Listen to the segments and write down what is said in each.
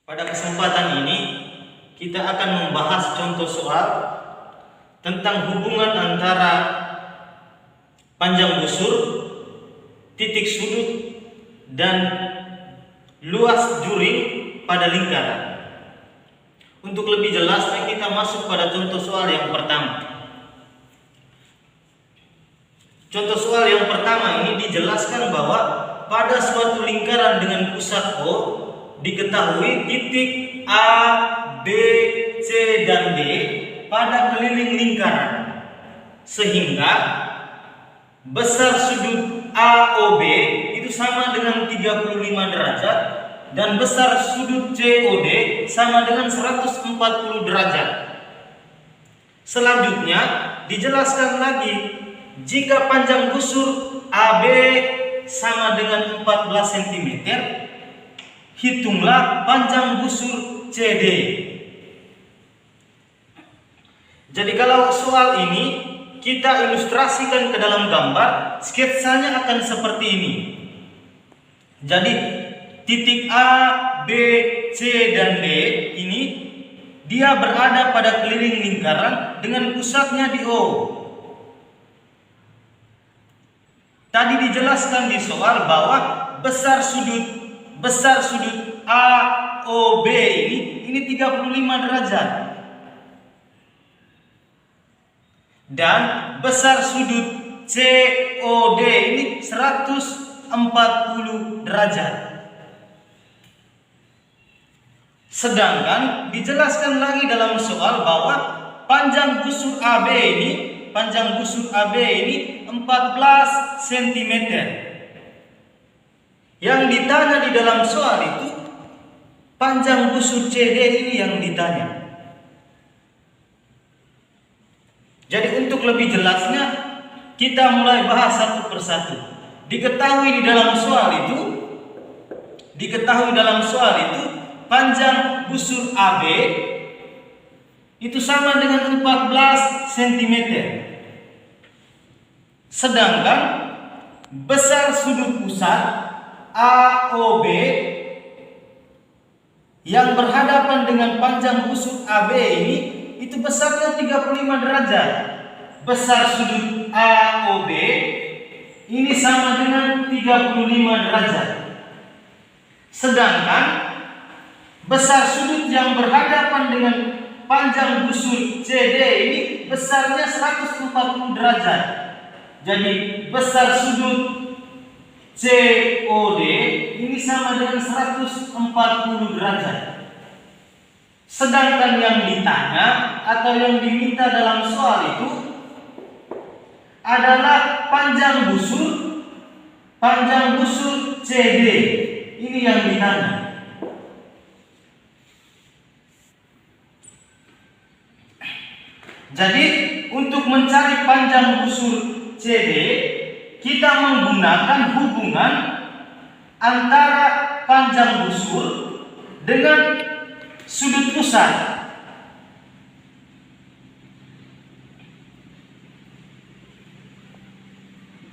Pada kesempatan ini kita akan membahas contoh soal tentang hubungan antara panjang busur, titik sudut, dan luas juring pada lingkaran. Untuk lebih jelasnya kita masuk pada contoh soal yang pertama. Contoh soal yang pertama ini dijelaskan bahwa pada suatu lingkaran dengan pusat O diketahui titik A, B, C, dan D pada keliling lingkaran, sehingga besar sudut AOB itu sama dengan 35 derajat dan besar sudut COD sama dengan 140 derajat. Selanjutnya dijelaskan lagi, jika panjang busur AB sama dengan 14 cm, hitunglah panjang busur CD. Jadi kalau soal ini kita ilustrasikan ke dalam gambar, sketsanya akan seperti ini. Jadi titik A, B, C, dan D ini dia berada pada keliling lingkaran dengan pusatnya di O. Tadi dijelaskan di soal bahwa besar sudut AOB ini 35 derajat. Dan besar sudut COD ini 140 derajat. Sedangkan dijelaskan lagi dalam soal bahwa panjang busur AB ini 14 cm. Yang ditanya di dalam soal itu panjang busur CD ini yang ditanya. Jadi untuk lebih jelasnya kita mulai bahas satu persatu. Diketahui dalam soal itu panjang busur AB itu sama dengan 14 cm. Sedangkan besar sudut pusat AOB yang berhadapan dengan panjang busur AB ini itu besarnya 35 derajat. Besar sudut AOB ini sama dengan 35 derajat. Sedangkan besar sudut yang berhadapan dengan panjang busur CD ini besarnya 140 derajat. Jadi besar sudut COD ini sama dengan 140 derajat. Sedangkan yang ditanya atau yang diminta dalam soal itu adalah panjang busur CD. Ini yang ditanya. Jadi untuk mencari panjang busur CD, kita menggunakan hubungan antara panjang busur dengan sudut pusat.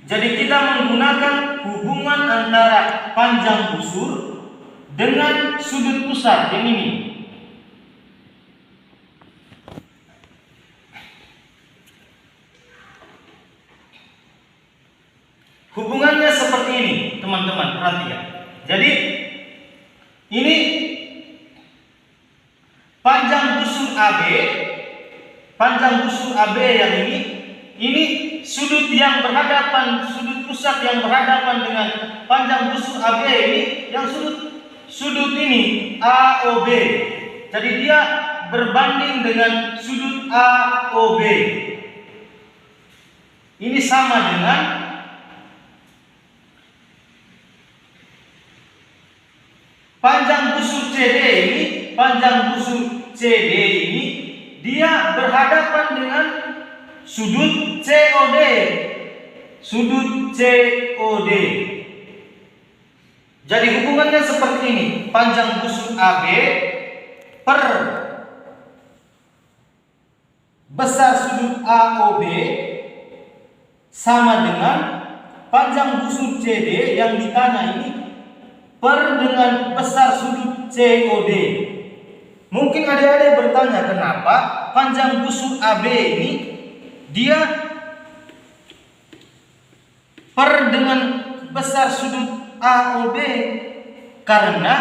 Jadi kita menggunakan hubungan antara panjang busur dengan sudut pusat yang ini. Hubungannya seperti ini, teman-teman, perhatikan. Jadi ini panjang busur AB yang ini sudut yang berhadapan, sudut pusat yang berhadapan dengan panjang busur AB ini, yang sudut ini AOB. Jadi dia berbanding dengan sudut AOB. Ini sama dengan panjang busur CD ini dia berhadapan dengan sudut COD. Jadi hubungannya seperti ini. Panjang busur AB per besar sudut AOB sama dengan panjang busur CD yang ditanya ini per dengan besar sudut COD. Mungkin adik-adik bertanya, kenapa panjang busur AB ini dia per dengan besar sudut AOB? Karena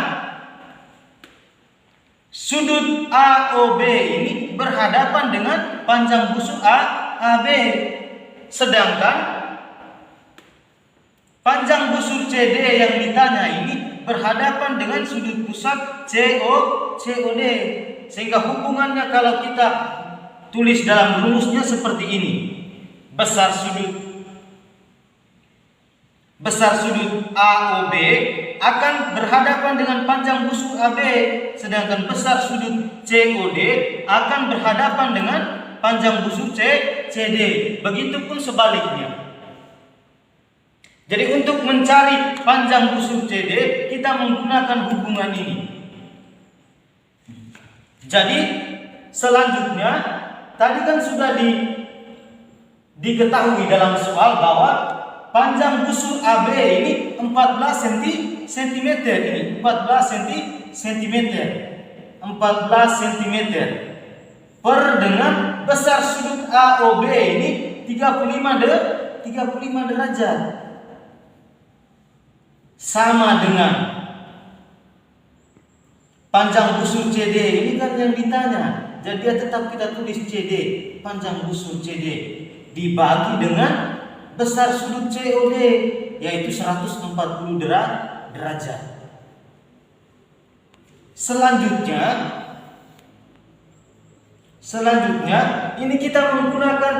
sudut AOB ini berhadapan dengan panjang busur AB, sedangkan panjang busur CD yang ditanya ini berhadapan dengan sudut pusat COD. Sehingga hubungannya kalau kita tulis dalam rumusnya seperti ini. Besar sudut AOB akan berhadapan dengan panjang busur AB, sedangkan besar sudut COD akan berhadapan dengan panjang busur CD. Begitupun sebaliknya. Jadi untuk mencari panjang busur CD, kita menggunakan hubungan ini. Jadi selanjutnya, tadi kan sudah diketahui dalam soal bahwa panjang busur AB ini 14 cm ini, 14 cm per dengan besar sudut AOB ini 35 derajat. Sama dengan panjang busur CD ini kan yang ditanya. Jadi tetap kita tulis CD, panjang busur CD dibagi dengan besar sudut COD, yaitu 140 derajat. Selanjutnya ini kita menggunakan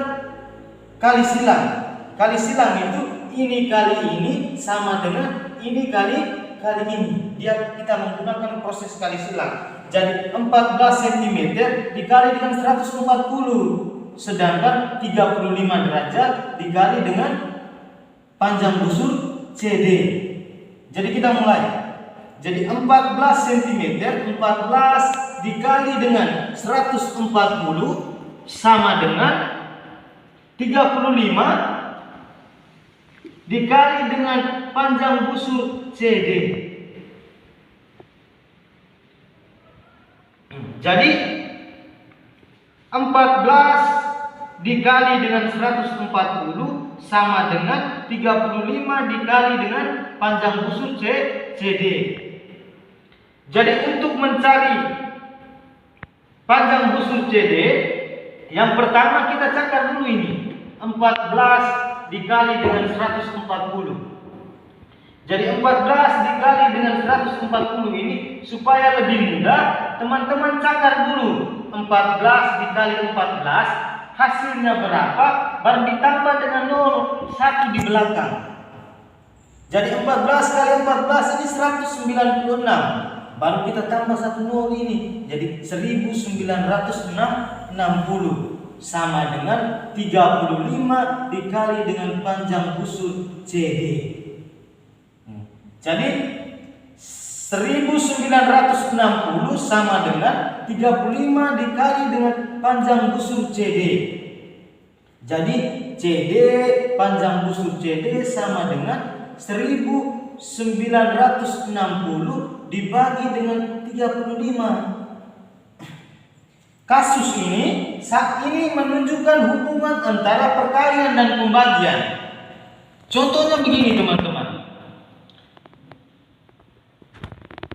kali silang. Kali silang itu ini kali ini sama dengan ini kali ini. Kita menggunakan proses kali silang. Jadi 14 cm dikali dengan 140, sedangkan 35 derajat dikali dengan panjang busur CD. Jadi kita mulai. Jadi 14 cm 14 dikali dengan 140 sama dengan 35 dikali dengan panjang busur CD. Jadi 14 dikali dengan 140 sama dengan 35 dikali dengan panjang busur CD. Jadi untuk mencari panjang busur CD, yang pertama kita cakar dulu ini 14 dikali dengan 140. Jadi 14 dikali dengan 140 ini supaya lebih mudah, teman-teman cakar dulu 14 dikali 14 hasilnya berapa, baru ditambah dengan 0 1 di belakang. Jadi 14 kali 14 ini 196, baru kita tambah 1 0 ini, jadi 1960 sama dengan 35 dikali dengan panjang busur CD. Jadi 1960 sama dengan 35 dikali dengan panjang busur CD. Jadi CD panjang busur CD sama dengan 1960 dibagi dengan 35. Kasus ini saat ini menunjukkan hubungan antara perkalian dan pembagian. Contohnya begini teman-teman.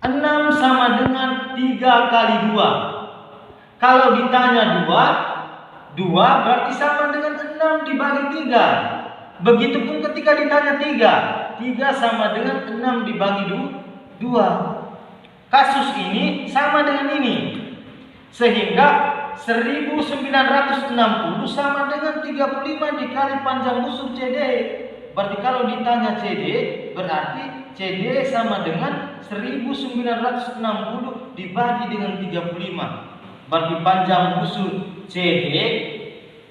6 sama dengan 3 kali 2. Kalau ditanya 2 berarti sama dengan 6 dibagi 3. Begitupun ketika ditanya 3 sama dengan 6 dibagi 2. Kasus ini sama dengan ini. Sehingga 1960 sama dengan 35 dikali panjang busur CD. Berarti kalau ditanya CD, berarti CD sama dengan 1960 dibagi dengan 35. Berarti panjang busur CD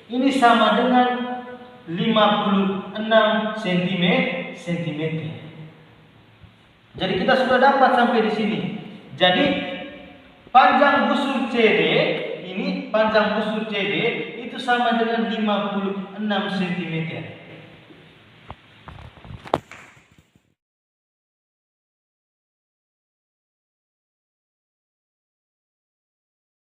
ini sama dengan 56 cm. Jadi kita sudah dapat sampai di sini. Jadi panjang busur CD ini, panjang busur CD itu sama dengan 56 cm.